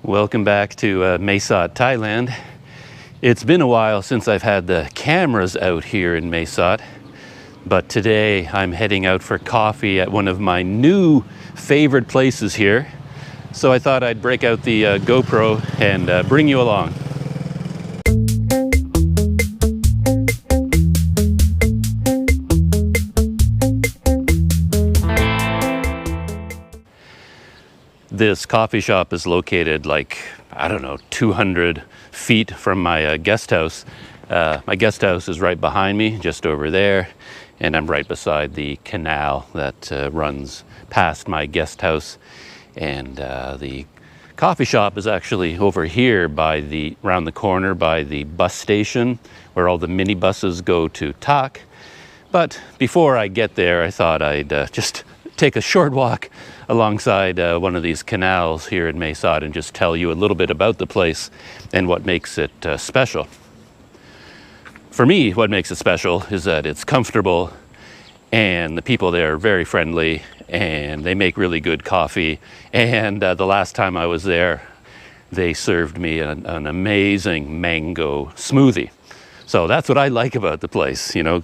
Welcome back to Mae Sot, Thailand. It's been a while since I've had the cameras out here in Mae Sot, but today I'm heading out for coffee at one of my new favorite places here. So I thought I'd break out the GoPro and bring you along. This coffee shop is located like, I don't know, 200 feet from my guest house. My guest house is right behind me, just over there, and I'm right beside the canal that runs past my guest house. And the coffee shop is actually over here around the corner by the bus station where all the mini buses go to Tak. But before I get there, I thought I'd just take a short walk alongside one of these canals here in Mae Sot and just tell you a little bit about the place and what makes it special. For me, what makes it special is that it's comfortable and the people there are very friendly and they make really good coffee. And the last time I was there, they served me an amazing mango smoothie. So that's what I like about the place, you know,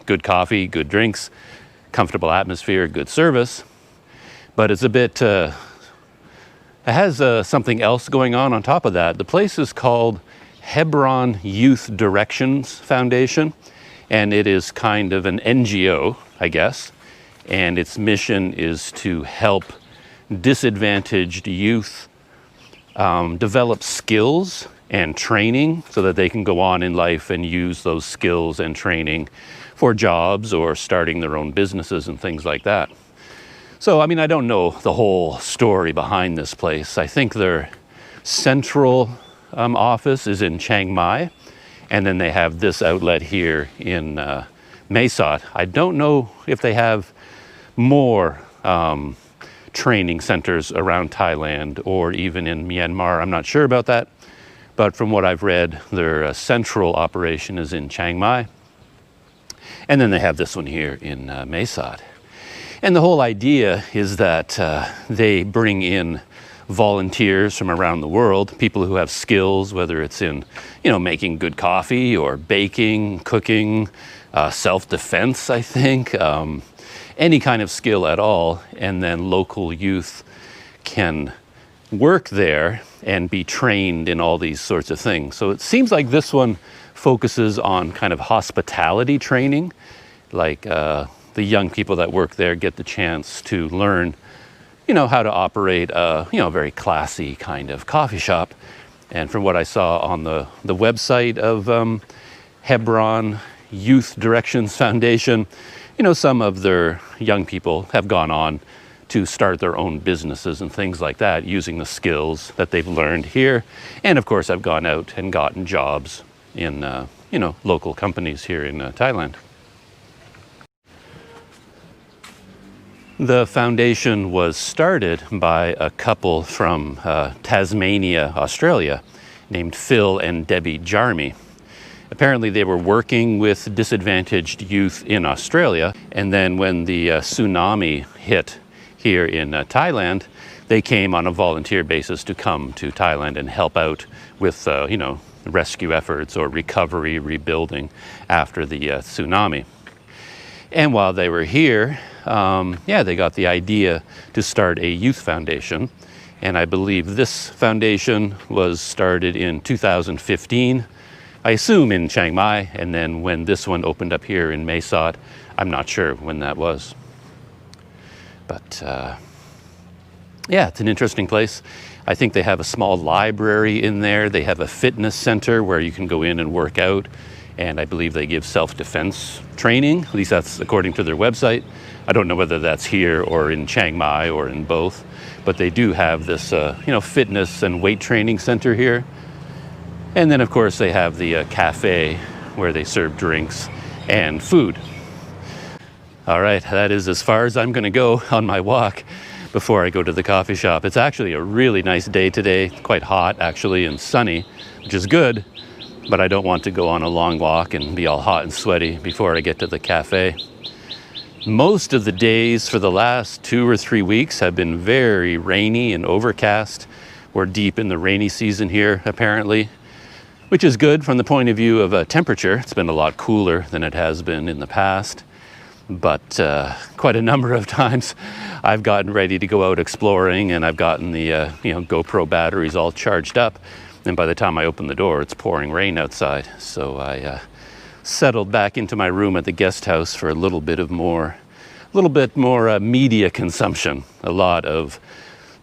good coffee, good drinks, comfortable atmosphere, good service. But it's a bit, it has something else going on top of that. The place is called Hebron Youth Directions Foundation, and it is kind of an NGO, I guess, and its mission is to help disadvantaged youth develop skills and training so that they can go on in life and use those skills and training for jobs or starting their own businesses and things like that. So, I mean, I don't know the whole story behind this place. I think their central office is in Chiang Mai, and then they have this outlet here in Mae Sot. I don't know if they have more training centers around Thailand or even in Myanmar. I'm not sure about that. But from what I've read, their central operation is in Chiang Mai. And then they have this one here in Mae Sot. And the whole idea is that they bring in volunteers from around the world, people who have skills, whether it's in, you know, making good coffee or baking, cooking, self-defense, I think, any kind of skill at all. And then local youth can work there and be trained in all these sorts of things. So it seems like this one focuses on kind of hospitality training, like the young people that work there get the chance to learn, you know, how to operate a, you know, very classy kind of coffee shop. And from what I saw on the website of Hebron Youth Directions Foundation, you know, some of their young people have gone on to start their own businesses and things like that using the skills that they've learned here. And of course, I've gone out and gotten jobs in, you know, local companies here in Thailand. The foundation was started by a couple from Tasmania, Australia, named Phil and Debbie Jarmy. Apparently they were working with disadvantaged youth in Australia, and then when the tsunami hit here in Thailand, they came on a volunteer basis to come to Thailand and help out with, you know, rescue efforts or recovery, rebuilding after the tsunami. And while they were here, they got the idea to start a youth foundation. And I believe this foundation was started in 2015, I assume in Chiang Mai. And then when this one opened up here in Mae Sot, I'm not sure when that was. But yeah, it's an interesting place. I think they have a small library in there. They have a fitness center where you can go in and work out. And I believe they give self-defense training. At least that's according to their website. I don't know whether that's here or in Chiang Mai or in both. But they do have this, you know, fitness and weight training center here. And then, of course, they have the cafe where they serve drinks and food. All right, that is as far as I'm going to go on my walk before I go to the coffee shop. It's actually a really nice day today. Quite hot, actually, and sunny, which is good. But I don't want to go on a long walk and be all hot and sweaty before I get to the cafe. Most of the days for the last 2 or 3 weeks have been very rainy and overcast We're deep in the rainy season here, apparently, which is good from the point of view of temperature. It's been a lot cooler than it has been in the past. But quite a number of times I've gotten ready to go out exploring, and I've gotten the GoPro batteries all charged up, and by the time I open the door, it's pouring rain outside. So I settled back into my room at the guest house for a little bit more media consumption. A lot of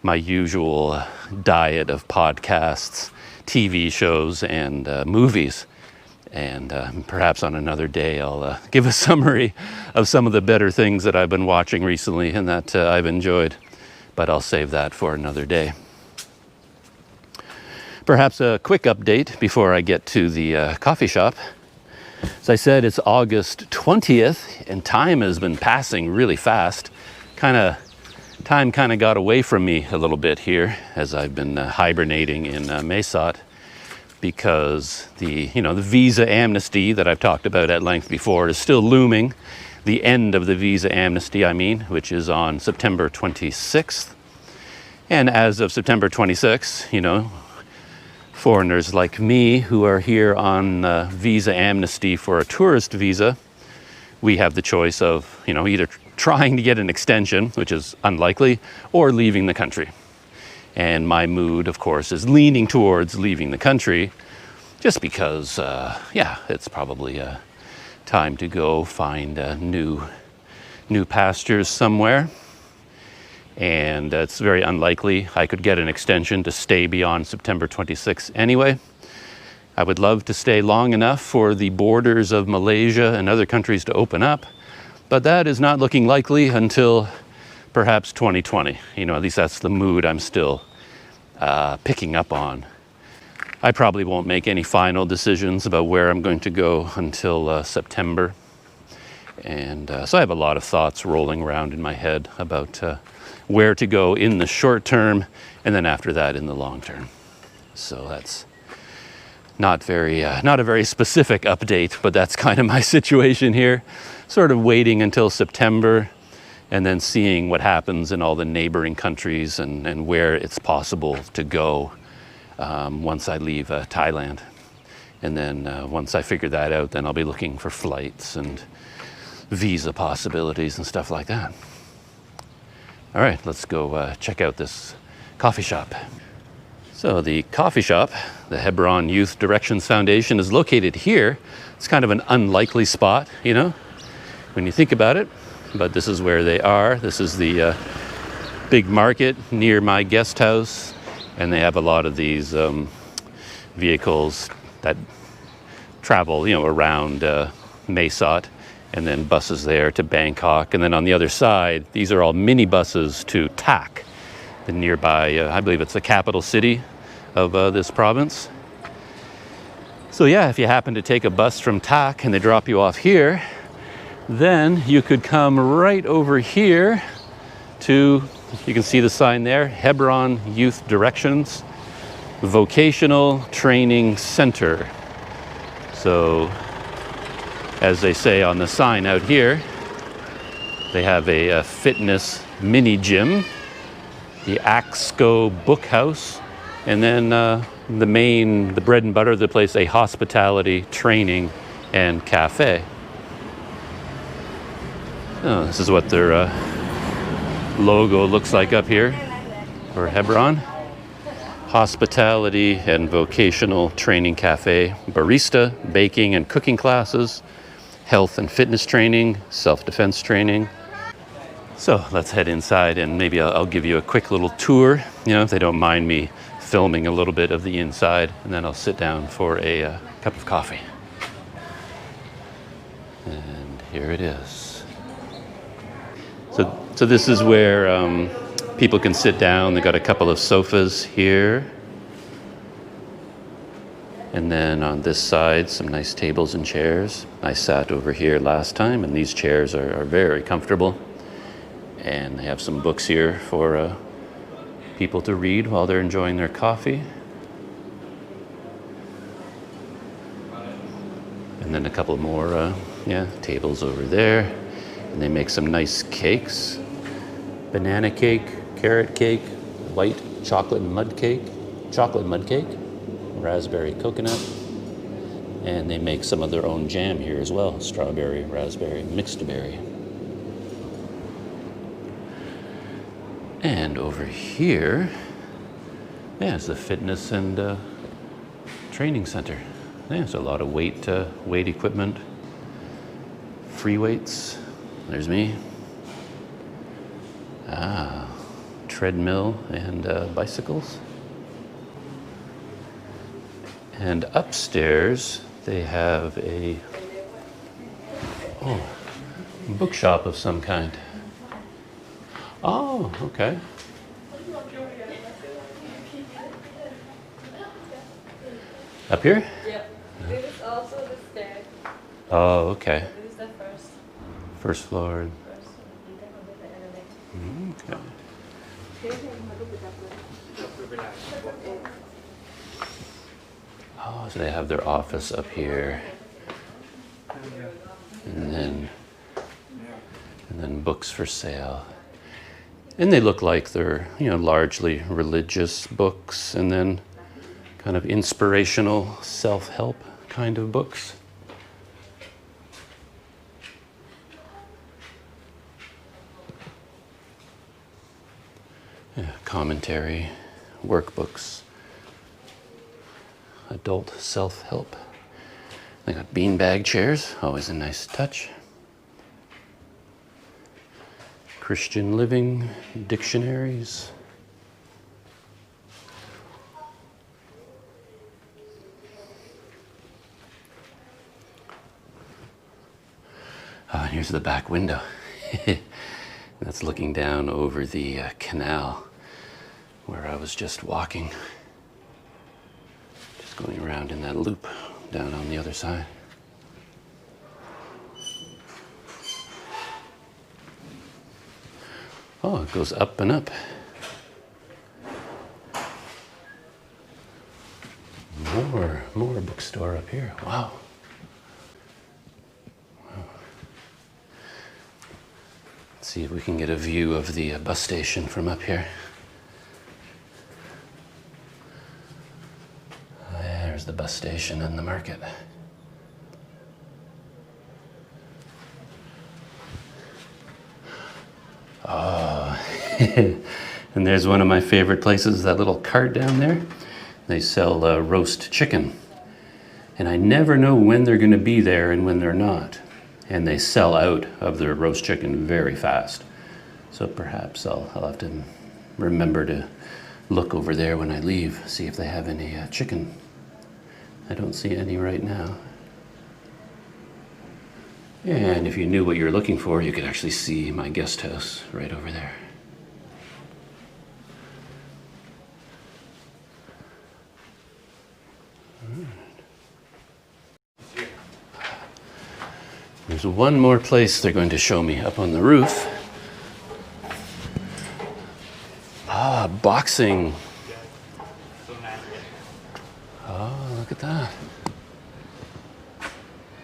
my usual diet of podcasts, TV shows, and movies. And perhaps on another day, I'll give a summary of some of the better things that I've been watching recently and that I've enjoyed. But I'll save that for another day. Perhaps a quick update before I get to the coffee shop. As I said, it's August 20th, and time has been passing really fast. Time kind of got away from me a little bit here as I've been hibernating in Mesot, because the visa amnesty that I've talked about at length before is still looming. The end of the visa amnesty, which is on September 26th. And as of September 26th, foreigners like me who are here on visa amnesty for a tourist visa, we have the choice of, either trying to get an extension, which is unlikely, or leaving the country. And my mood, of course, is leaning towards leaving the country, just because, it's probably time to go find new pastures somewhere. And it's very unlikely I could get an extension to stay beyond September 26th anyway. I would love to stay long enough for the borders of Malaysia and other countries to open up, but that is not looking likely until perhaps 2020. At least that's the mood I'm still picking up on. I probably won't make any final decisions about where I'm going to go until September. And so I have a lot of thoughts rolling around in my head about where to go in the short term, and then after that in the long term. So that's not a very specific update, but that's kind of my situation here. Sort of waiting until September, and then seeing what happens in all the neighboring countries and where it's possible to go once I leave Thailand. And then once I figure that out, then I'll be looking for flights and visa possibilities and stuff like that. All right, let's go check out this coffee shop. So the coffee shop, the Hebron Youth Directions Foundation, is located here. It's kind of an unlikely spot, when you think about it, but this is where they are. This is the big market near my guest house, and they have a lot of these vehicles that travel, around Mesot, and then buses there to Bangkok. And then on the other side, these are all mini buses to Tak, the nearby, I believe it's the capital city of this province. So yeah, if you happen to take a bus from Tak and they drop you off here, then you could come right over here to, you can see the sign there, Hebron Youth Directions Vocational Training Center. So, as they say on the sign out here, they have a fitness mini gym, the Axco Book House, and then the bread and butter of the place, a hospitality, training, and cafe. Oh, this is what their logo looks like up here for Hebron. Hospitality and Vocational Training Cafe, barista, baking and cooking classes, health and fitness training, self-defense training. So let's head inside, and maybe I'll give you a quick little tour, if they don't mind me filming a little bit of the inside, and then I'll sit down for a cup of coffee. And here it is. So this is where people can sit down. They've got a couple of sofas here. And then on this side, some nice tables and chairs. I sat over here last time, and these chairs are very comfortable. And they have some books here for people to read while they're enjoying their coffee. And then a couple more tables over there. And they make some nice cakes. Banana cake, carrot cake, white chocolate mud cake. chocolate mud cake, raspberry coconut, and they make some of their own jam here as well, strawberry, raspberry, mixed berry. And over here, yeah, it's the fitness and training center. Yeah, there's a lot of weight equipment, free weights. There's me. Treadmill and bicycles. And upstairs, they have a bookshop of some kind. Oh, okay. Up here? Yeah. This is also the stair. Oh, okay. This is the first. First floor. Okay. Oh, so they have their office up here. And then books for sale. And they look like they're, largely religious books and then kind of inspirational self-help kind of books. Yeah, commentary, workbooks, adult self-help. They got beanbag chairs, always a nice touch. Christian living, dictionaries. Here's the back window. That's looking down over the canal where I was just walking. Just going around in that loop down on the other side. Oh, it goes up and up. More bookstore up here. Wow. Let's see if we can get a view of the bus station from up here. There's the bus station and the market. Oh, and there's one of my favorite places, that little cart down there. They sell roast chicken. And I never know when they're going to be there and when they're not. And they sell out of their roast chicken very fast. So perhaps I'll have to remember to look over there when I leave, see if they have any chicken. I don't see any right now. And if you knew what you were looking for, you could actually see my guest house right over there. There's one more place they're going to show me up on the roof. Boxing. Oh, look at that.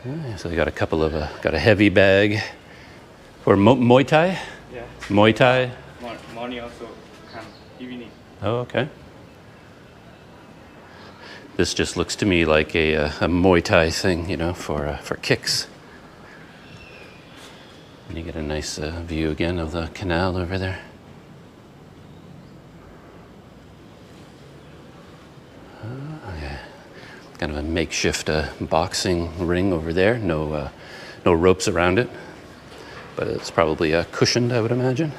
Yeah, so they got a couple of, got a heavy bag. For Muay Thai? Yeah. Muay Thai? Morning also come, evening. Oh, okay. This just looks to me like a Muay Thai thing, for kicks. And you get a nice view again of the canal over there. Yeah. Kind of a makeshift boxing ring over there. No ropes around it, but it's probably cushioned, I would imagine.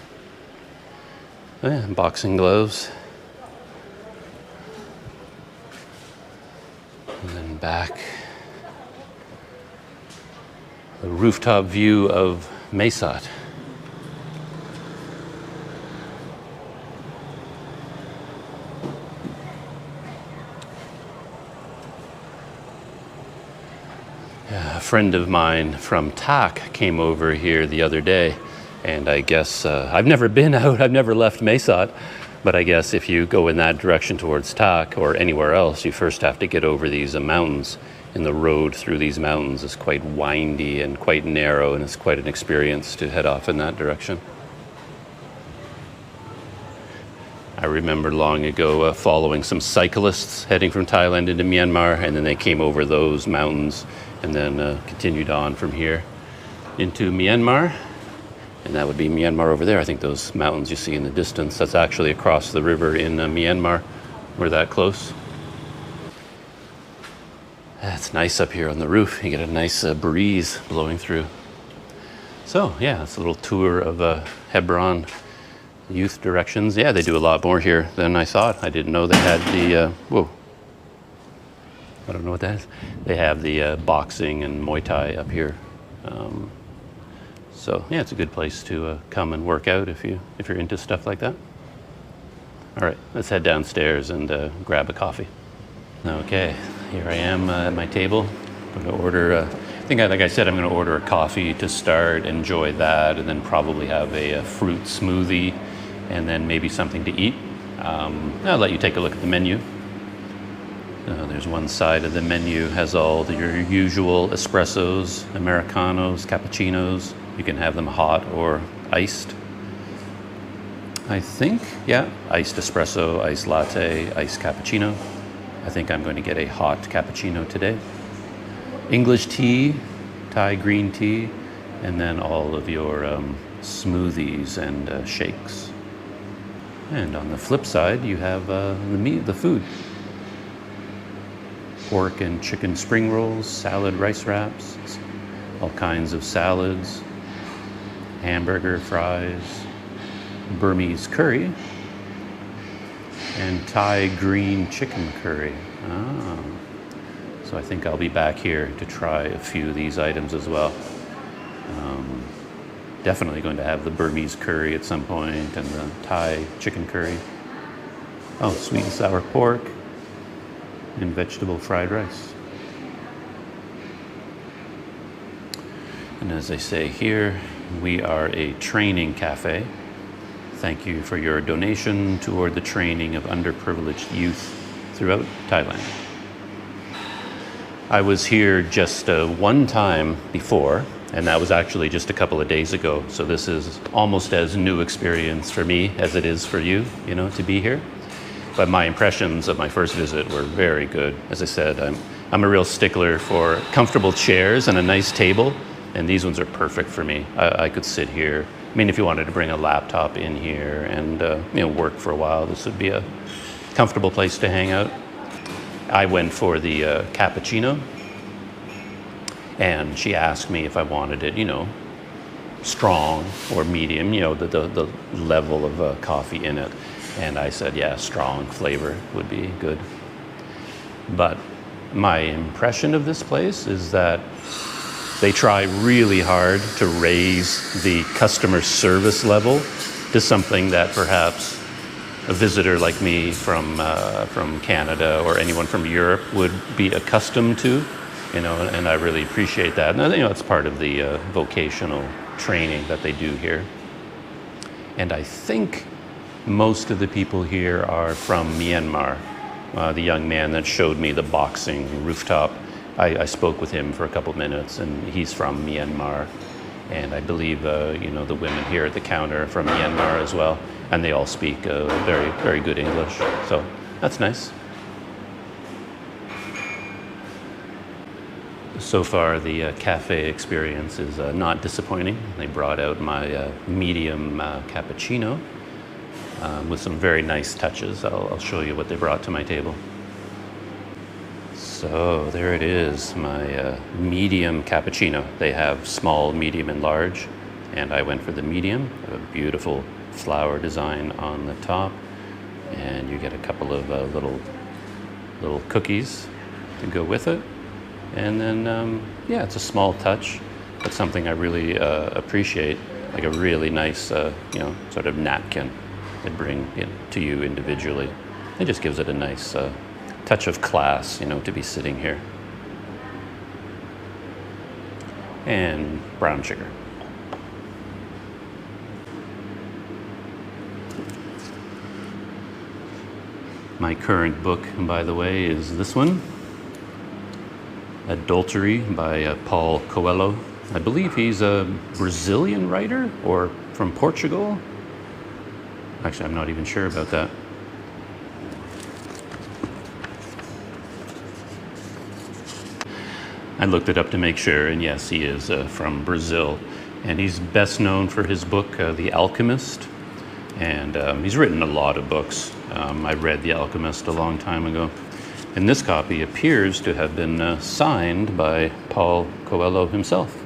Oh, yeah, boxing gloves. And then back, the rooftop view of Mesot. A friend of mine from Tak came over here the other day, and I guess I've never been out, I've never left Mesot, but I guess if you go in that direction towards Tak or anywhere else, you first have to get over these mountains, and the road through these mountains is quite windy and quite narrow, and it's quite an experience to head off in that direction. I remember long ago following some cyclists heading from Thailand into Myanmar, and then they came over those mountains and then continued on from here into Myanmar. And that would be Myanmar over there. I think those mountains you see in the distance, that's actually across the river in Myanmar. We're that close. It's nice up here on the roof. You get a nice breeze blowing through. So yeah, it's a little tour of Hebron Youth Directions. Yeah, they do a lot more here than I thought. I didn't know they had the, whoa. I don't know what that is. They have the boxing and Muay Thai up here. So yeah, it's a good place to come and work out if you're into stuff like that. All right, let's head downstairs and grab a coffee. Okay, here I am at my table. I'm going to order, like I said, I'm going to order a coffee to start, enjoy that, and then probably have a fruit smoothie, and then maybe something to eat. I'll let you take a look at the menu. There's one side of the menu has all your usual espressos, Americanos, cappuccinos. You can have them hot or iced. I think, yeah, iced espresso, iced latte, iced cappuccino. I think I'm going to get a hot cappuccino today. English tea, Thai green tea, and then all of your smoothies and shakes. And on the flip side, you have the food. Pork and chicken spring rolls, salad rice wraps, all kinds of salads, hamburger, fries, Burmese curry, and Thai green chicken curry. So I think I'll be back here to try a few of these items as well. Definitely going to have the Burmese curry at some point and the Thai chicken curry. Oh, sweet and sour pork and vegetable fried rice. And as they say here, we are a training cafe. Thank you for your donation toward the training of underprivileged youth throughout Thailand. I was here just one time before, and that was actually just a couple of days ago. So this is almost as new experience for me as it is for you, to be here. But my impressions of my first visit were very good. As I said, I'm a real stickler for comfortable chairs and a nice table, and these ones are perfect for me. I could sit here. I mean, if you wanted to bring a laptop in here and work for a while, this would be a comfortable place to hang out. I went for the cappuccino, and she asked me if I wanted it, strong or medium, the level of coffee in it. And I said, yeah, strong flavor would be good. But my impression of this place is that they try really hard to raise the customer service level to something that perhaps a visitor like me from Canada or anyone from Europe would be accustomed to, and I really appreciate that. And it's part of the vocational training that they do here. And I think most of the people here are from Myanmar. The young man that showed me the boxing Rooftop, I spoke with him for a couple minutes, and he's from Myanmar. And I believe, the women here at the counter are from Myanmar as well, and they all speak very, very good English. So that's nice. So far, the cafe experience is not disappointing. They brought out my medium cappuccino with some very nice touches. I'll show you what they brought to my table. So there it is, my medium cappuccino. They have small, medium, and large, and I went for the medium. A beautiful flower design on the top, and you get a couple of little cookies to go with it. And then, it's a small touch, but something I really appreciate, like a really nice, sort of napkin. They bring it to you individually. It just gives it a nice touch of class, to be sitting here. And brown sugar. My current book, by the way, is this one, Adultery by Paul Coelho. I believe he's a Brazilian writer or from Portugal. Actually, I'm not even sure about that. I looked it up to make sure, and yes, he is from Brazil. And he's best known for his book, The Alchemist. And he's written a lot of books. I read The Alchemist a long time ago. And this copy appears to have been signed by Paul Coelho himself.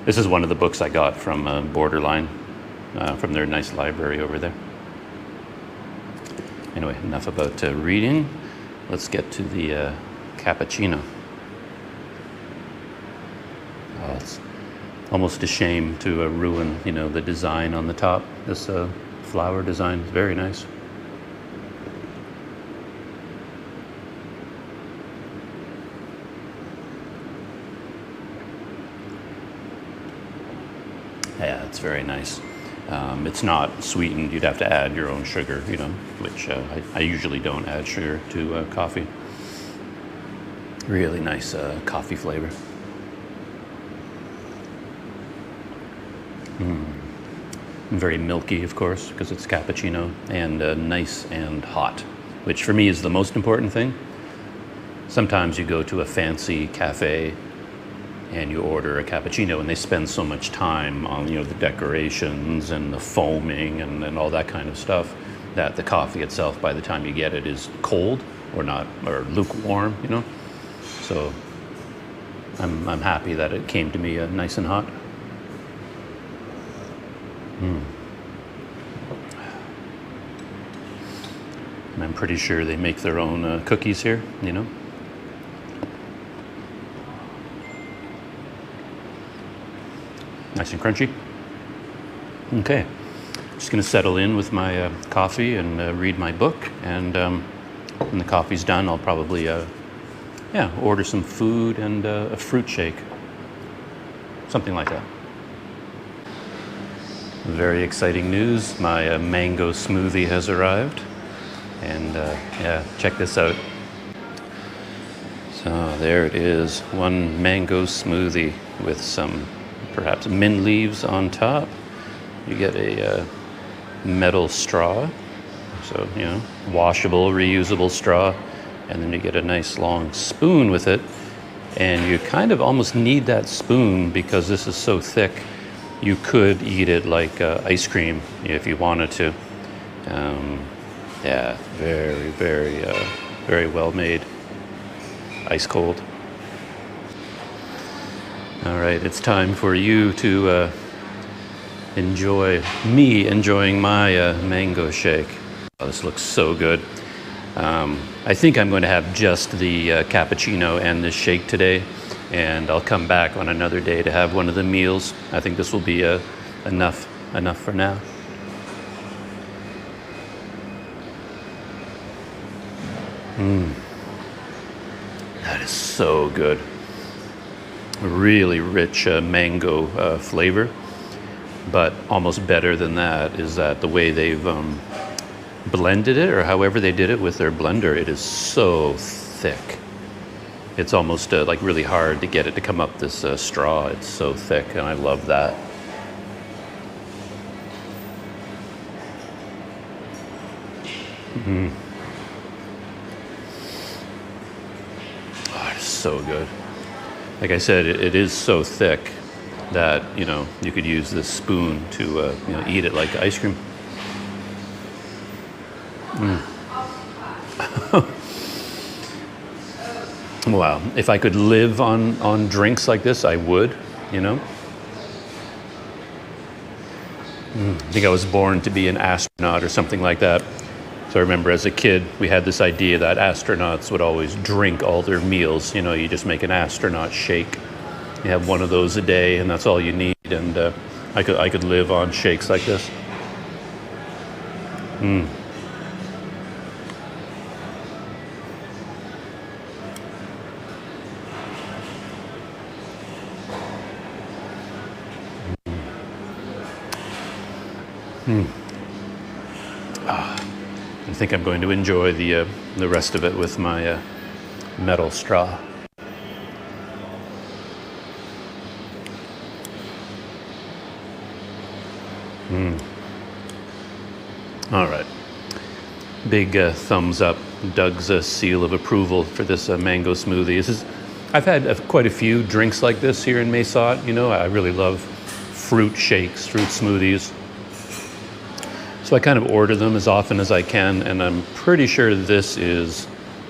This is one of the books I got from Borderline, from their nice library over there. Anyway, enough about reading. Let's get to the cappuccino. Oh, it's almost a shame to ruin, the design on the top. This flower design is very nice. Yeah, it's very nice. It's not sweetened. You'd have to add your own sugar, which I usually don't add sugar to coffee. Really nice coffee flavor. Very milky, of course, because it's cappuccino, and nice and hot, which for me is the most important thing. Sometimes you go to a fancy cafe and you order a cappuccino and they spend so much time on the decorations and the foaming and all that kind of stuff that the coffee itself, by the time you get it, is cold or lukewarm. So I'm happy that it came to me nice and hot. And I'm pretty sure they make their own cookies here, Nice and crunchy. Okay, just gonna settle in with my coffee and read my book, and when the coffee's done, I'll probably order some food and a fruit shake, something like that. Very exciting news, my mango smoothie has arrived, and check this out. So there it is, one mango smoothie with some perhaps mint leaves on top. You get a metal straw, so washable, reusable straw, and then you get a nice long spoon with it, and you kind of almost need that spoon because this is so thick. You could eat it like ice cream if you wanted to. Very, very, very well made. Ice cold. All right, it's time for you to enjoy me enjoying my mango shake. Oh, this looks so good. I think I'm going to have just the cappuccino and the shake today, and I'll come back on another day to have one of the meals. I think this will be enough for now. That is so good. Really rich mango flavor, but almost better than that is that the way they've blended it, or however they did it with their blender, it is so thick. It's almost like really hard to get it to come up this straw. It's so thick, and I love that. Oh, it's so good. Like I said, it is so thick that, you could use this spoon to, eat it like ice cream. Wow, if I could live on drinks like this, I would, I think I was born to be an astronaut or something like that. So I remember as a kid, we had this idea that astronauts would always drink all their meals. You just make an astronaut shake. You have one of those a day, and that's all you need. And I could live on shakes like this. I think I'm going to enjoy the rest of it with my metal straw. All right. Big thumbs up. Doug's seal of approval for this mango smoothie. I've had quite a few drinks like this here in Mesot. You know, I really love fruit shakes, fruit smoothies. So I kind of order them as often as I can, and I'm pretty sure this is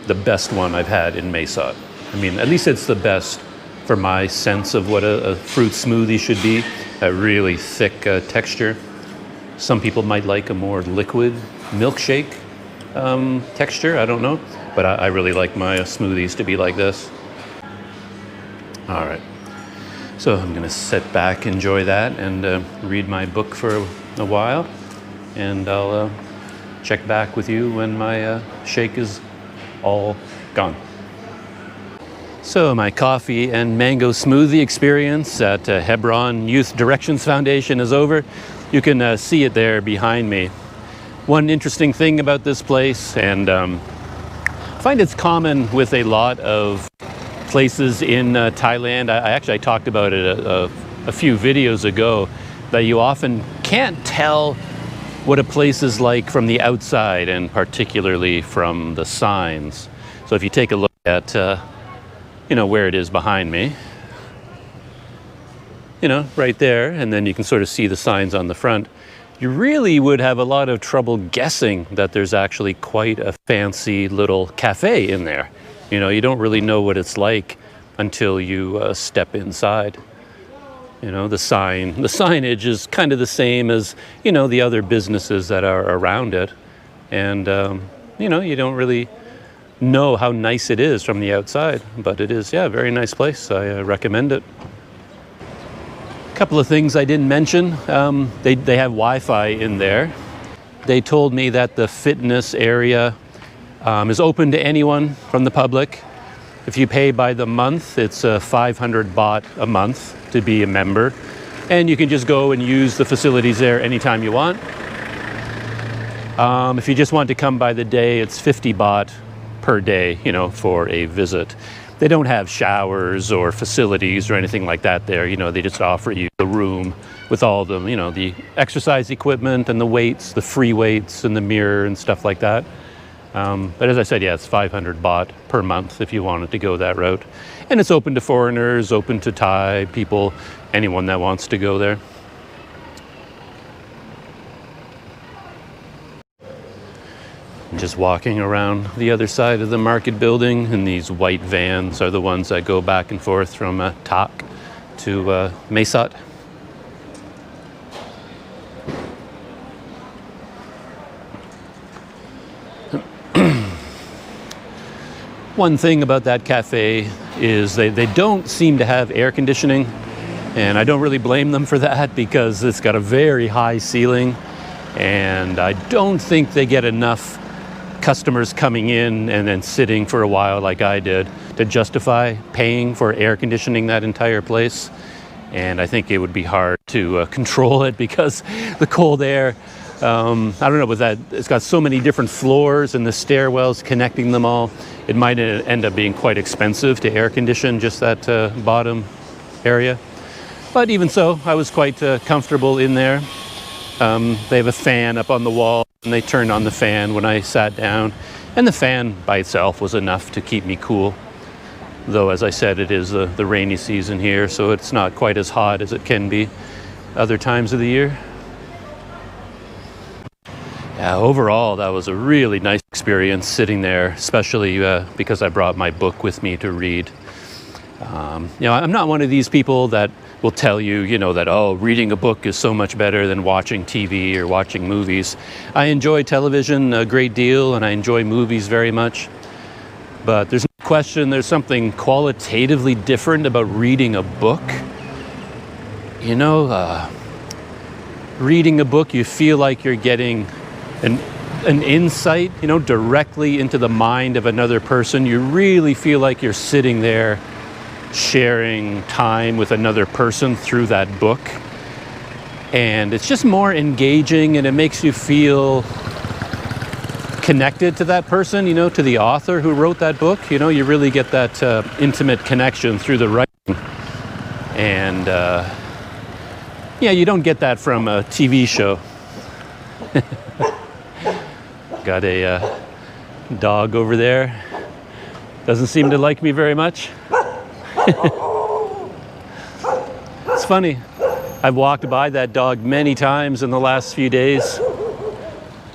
the best one I've had in Mesot. I mean, at least it's the best for my sense of what a fruit smoothie should be, a really thick texture. Some people might like a more liquid milkshake texture, I don't know, but I really like my smoothies to be like this. All right, so I'm gonna sit back, enjoy that, and read my book for a while. And I'll check back with you when my shake is all gone. So my coffee and mango smoothie experience at Hebron Youth Directions Foundation is over. You can see it there behind me. One interesting thing about this place, and I find it's common with a lot of places in Thailand. I talked about it a few videos ago, that you often can't tell what a place is like from the outside, and particularly from the signs. So if you take a look at, where it is behind me, right there, and then you can sort of see the signs on the front, you really would have a lot of trouble guessing that there's actually quite a fancy little cafe in there. You don't really know what it's like until you step inside. The signage is kind of the same as, the other businesses that are around it. And, you don't really know how nice it is from the outside, but it is, a very nice place. I recommend it. A couple of things I didn't mention. They have Wi-Fi in there. They told me that the fitness area is open to anyone from the public. If you pay by the month, it's 500 baht a month to be a member. And you can just go and use the facilities there anytime you want. If you just want to come by the day, it's 50 baht per day, for a visit. They don't have showers or facilities or anything like that there. They just offer you the room with all the, the exercise equipment and the weights, the free weights and the mirror and stuff like that. But as I said, it's 500 baht per month if you wanted to go that route. And it's open to foreigners, open to Thai people, anyone that wants to go there. I'm just walking around the other side of the market building, and these white vans are the ones that go back and forth from Tak to Mesot. One thing about that cafe is they don't seem to have air conditioning, and I don't really blame them for that, because it's got a very high ceiling, and I don't think they get enough customers coming in and then sitting for a while like I did to justify paying for air conditioning that entire place. And I think it would be hard to control it, because the cold air, I don't know, with that, it's got so many different floors and the stairwells connecting them all, it might end up being quite expensive to air condition just that bottom area. But even so, I was quite comfortable in there. They have a fan up on the wall, and they turned on the fan when I sat down, and the fan by itself was enough to keep me cool. Though, as I said, it is the rainy season here, so it's not quite as hot as it can be other times of the year. Yeah, overall, that was a really nice experience sitting there, especially because I brought my book with me to read. I'm not one of these people that will tell you, that, reading a book is so much better than watching TV or watching movies. I enjoy television a great deal, and I enjoy movies very much. But there's no question there's something qualitatively different about reading a book. Reading a book, you feel like you're getting an insight, directly into the mind of another person. You really feel like you're sitting there sharing time with another person through that book. And it's just more engaging, and it makes you feel connected to that person, to the author who wrote that book. You really get that intimate connection through the writing. And you don't get that from a TV show. Got a dog over there. Doesn't seem to like me very much. It's funny. I've walked by that dog many times in the last few days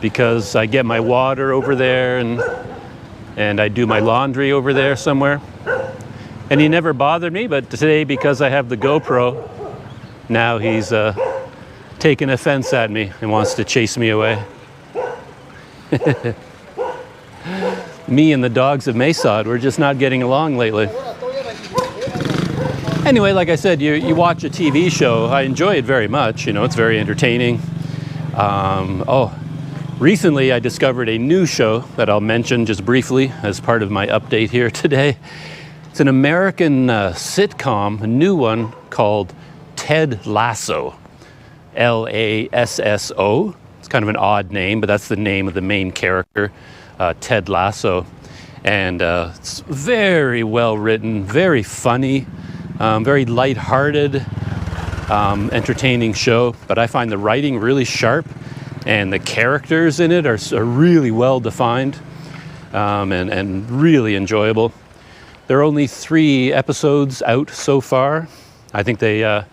because I get my water over there and I do my laundry over there somewhere. And he never bothered me, but today, because I have the GoPro, now he's taking offense at me and wants to chase me away. Me and the dogs of Mesod, we're just not getting along lately. Anyway, like I said, you watch a TV show. I enjoy it very much. You know, it's very entertaining. Recently I discovered a new show that I'll mention just briefly as part of my update here today. It's an American sitcom, a new one called Ted Lasso. Lasso. It's kind of an odd name, but that's the name of the main character, Ted Lasso. And it's very well written, very funny, very lighthearted, entertaining show. But I find the writing really sharp, and the characters in it are really well defined, and really enjoyable. There are only 3 episodes out so far. I think they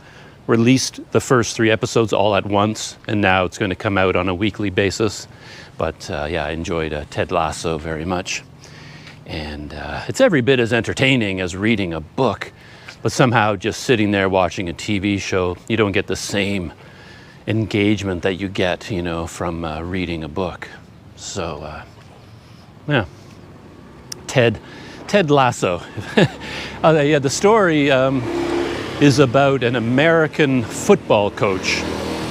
released the first 3 episodes all at once, and now it's going to come out on a weekly basis. But yeah, I enjoyed Ted Lasso very much. And it's every bit as entertaining as reading a book, but somehow just sitting there watching a TV show, you don't get the same engagement that you get, you know, from reading a book. So, yeah, Ted Lasso. Yeah, the story is about an American football coach.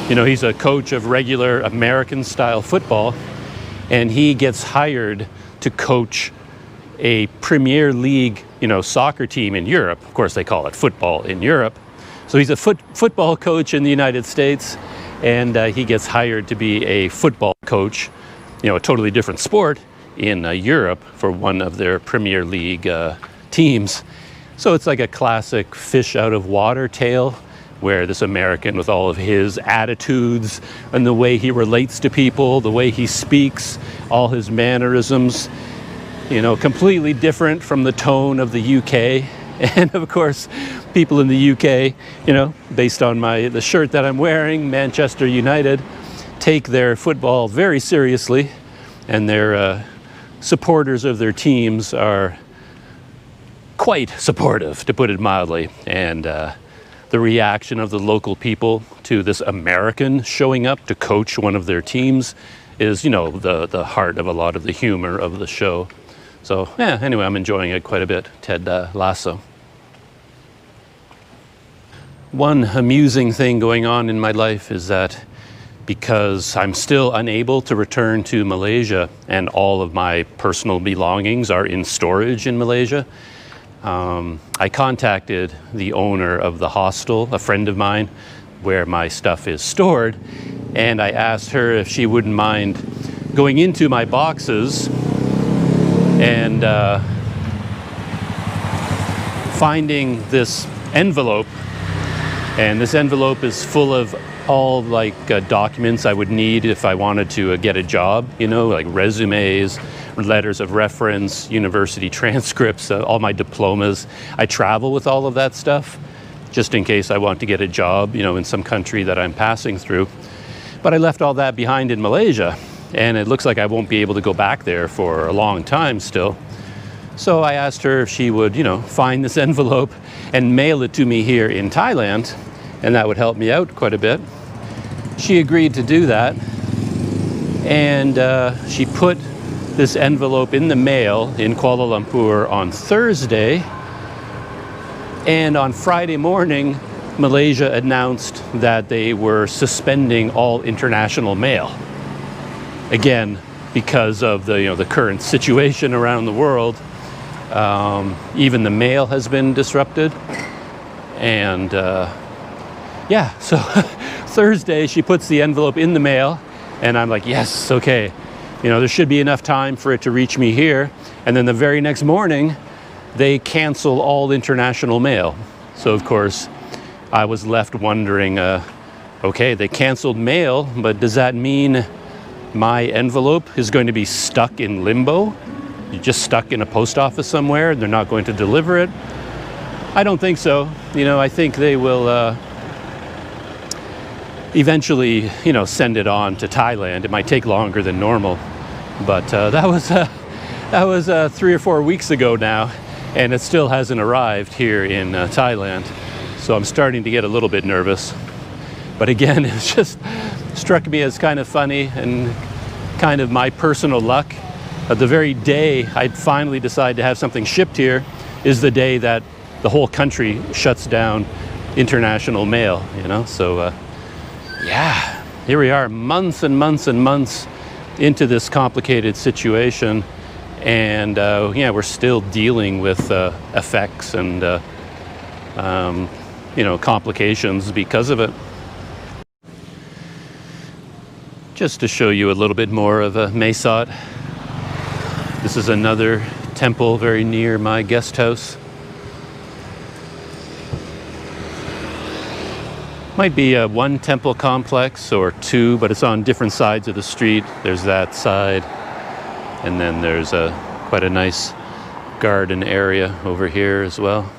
You know, he's a coach of regular American-style football, and he gets hired to coach a Premier League, you know, soccer team in Europe. Of course, they call it football in Europe. So he's a football coach in the United States, and he gets hired to be a football coach, you know, a totally different sport in Europe for one of their Premier League teams. So it's like a classic fish out of water tale, where this American, with all of his attitudes and the way he relates to people, the way he speaks, all his mannerisms, you know, completely different from the tone of the UK. And of course, people in the UK, you know, based on the shirt that I'm wearing, Manchester United, take their football very seriously, and their supporters of their teams are quite supportive, to put it mildly. And the reaction of the local people to this American showing up to coach one of their teams is, you know, the heart of a lot of the humor of the show. So, yeah, anyway, I'm enjoying it quite a bit, Ted Lasso. One amusing thing going on in my life is that because I'm still unable to return to Malaysia and all of my personal belongings are in storage in Malaysia, I contacted the owner of the hostel, a friend of mine, where my stuff is stored, and I asked her if she wouldn't mind going into my boxes and finding this envelope. And this envelope is full of all documents I would need if I wanted to get a job, you know, like resumes, letters of reference, university transcripts, all my diplomas. I travel with all of that stuff just in case I want to get a job, you know, in some country that I'm passing through. But I left all that behind in Malaysia, and it looks like I won't be able to go back there for a long time still. So I asked her if she would, you know, find this envelope and mail it to me here in Thailand, and that would help me out quite a bit. She agreed to do that, and she put this envelope in the mail in Kuala Lumpur on Thursday, and on Friday morning, Malaysia announced that they were suspending all international mail. Again, because of the current situation around the world, even the mail has been disrupted. And yeah, so Thursday she puts the envelope in the mail, and I'm like, yes, okay. You know, there should be enough time for it to reach me here. And then the very next morning, they cancel all international mail. So of course, I was left wondering, okay, they canceled mail, but does that mean my envelope is going to be stuck in limbo? You're just stuck in a post office somewhere and they're not going to deliver it? I don't think so. You know, I think they will eventually, you know, send it on to Thailand. It might take longer than normal, but that was 3 or 4 weeks ago now, and it still hasn't arrived here in Thailand. So I'm starting to get a little bit nervous. But again, it just struck me as kind of funny and kind of my personal luck. The very day I'd finally decide to have something shipped here is the day that the whole country shuts down international mail, you know? So yeah, here we are, months and months and months into this complicated situation. And yeah, we're still dealing with effects and you know, complications because of it. Just to show you a little bit more of Mae Sot. This is another temple very near my guest house. Might be one temple complex or two, but it's on different sides of the street. There's that side, and then there's quite a nice garden area over here as well.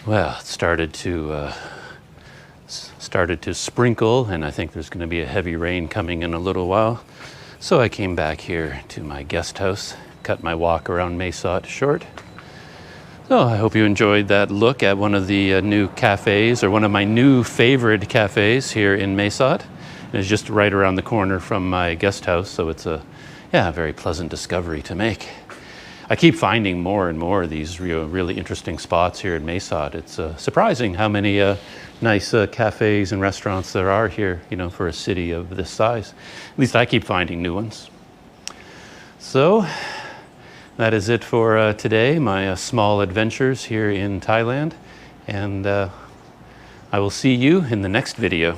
Well, it started to sprinkle, and I think there's going to be a heavy rain coming in a little while. So I came back here to my guest house, cut my walk around Mae Sot short. So I hope you enjoyed that look at one of the new cafes, or one of my new favorite cafes here in Mae Sot. It's just right around the corner from my guest house, so it's a very pleasant discovery to make. I keep finding more and more of these really interesting spots here in Mae Sot. It's surprising how many nice cafes and restaurants there are here, you know, for a city of this size. At least I keep finding new ones. So that is it for today, my small adventures here in Thailand. And I will see you in the next video.